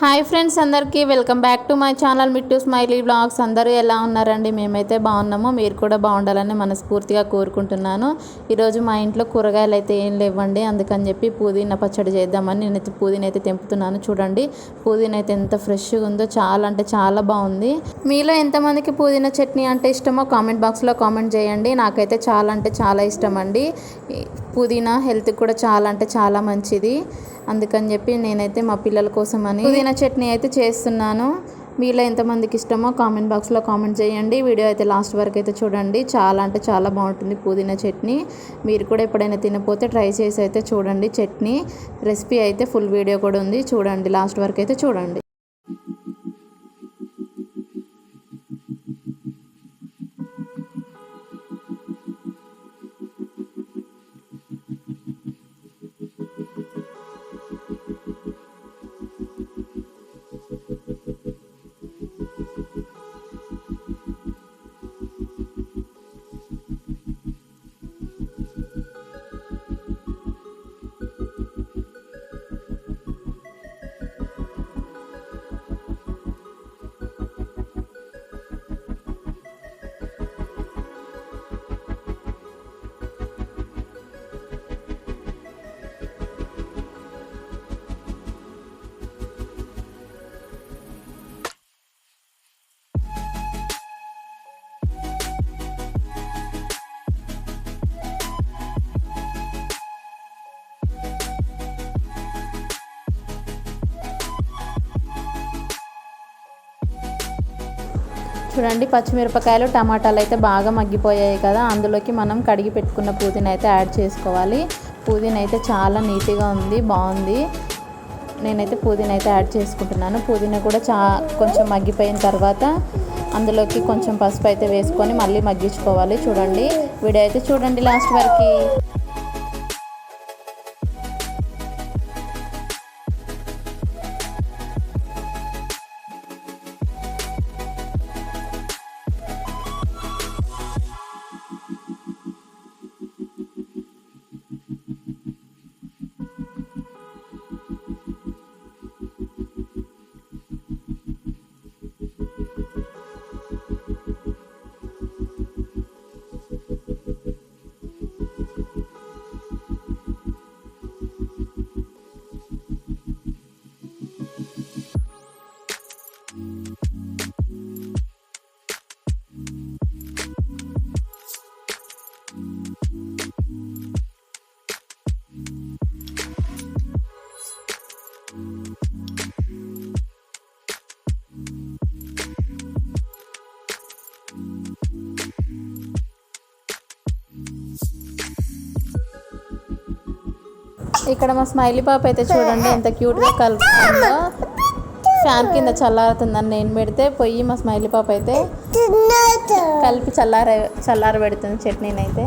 Hi friends, అందరికీ welcome back to my channel Mittu smiley blogs. అందరూ ఎలా ఉన్నారండి? మేమైతే బాగున్నాము. మీరు కూడా బాగుండాలని మనస్ఫూర్తిగా కోరుకుంటున్నాను. ఈరోజు మా ఇంట్లో కూరగాయలు అయితే ఏం లేవండి. అందుకని చెప్పి పుదీనా పచ్చడి చేద్దామని నేనైతే పుదీనా అయితే తెంపుతున్నాను. చూడండి, పుదీనా అయితే ఎంత ఫ్రెష్గా ఉందో, చాలా అంటే చాలా బాగుంది. మీలో ఎంతమందికి పుదీనా చట్నీ అంటే ఇష్టమో కామెంట్ బాక్స్లో కామెంట్ చేయండి. నాకైతే చాలా అంటే చాలా ఇష్టం అండి. పుదీనా హెల్త్కి కూడా చాలా అంటే చాలా మంచిది. అందుకని చెప్పి నేనైతే మా పిల్లల కోసం అని పుదీనా చట్నీ అయితే చేస్తున్నాను. మీలో ఎంతమందికి ఇష్టమో కామెంట్ బాక్స్లో కామెంట్ చేయండి. వీడియో అయితే లాస్ట్ వరకు అయితే చూడండి. చాలా అంటే చాలా బాగుంటుంది పుదీనా చట్నీ. మీరు కూడా ఎప్పుడైనా తినకపోతే ట్రై చేసి అయితే చూడండి. చట్నీ రెసిపీ అయితే ఫుల్ వీడియో కూడా ఉంది, చూడండి. లాస్ట్ వరకు అయితే చూడండి. చూడండి, పచ్చిమిరపకాయలు టమాటాలు అయితే బాగా మగ్గిపోయాయి కదా. అందులోకి మనం కడిగి పెట్టుకున్న పుదీనా అయితే యాడ్ చేసుకోవాలి. పుదీనా అయితే చాలా నీట్గా ఉంది, బాగుంది. నేనైతే పుదీనా అయితే యాడ్ చేసుకుంటున్నాను. పుదీనా కూడా కొంచెం మగ్గిపోయిన తర్వాత అందులోకి కొంచెం పసుపు అయితే వేసుకొని మళ్ళీ మగ్గించుకోవాలి. చూడండి, వీడియో అయితే చూడండి లాస్ట్ వరకు. ఇక్కడ మా స్మైలీ పాప అయితే చూడండి ఎంత క్యూట్గా కలుపుతుందో. ఫ్యాన్ కింద చల్లారుతుందని నేను పెడితే పొయ్యి మా స్మైలీ పాప అయితే కలిపి చల్లార పెడుతుంది చట్నీని అయితే.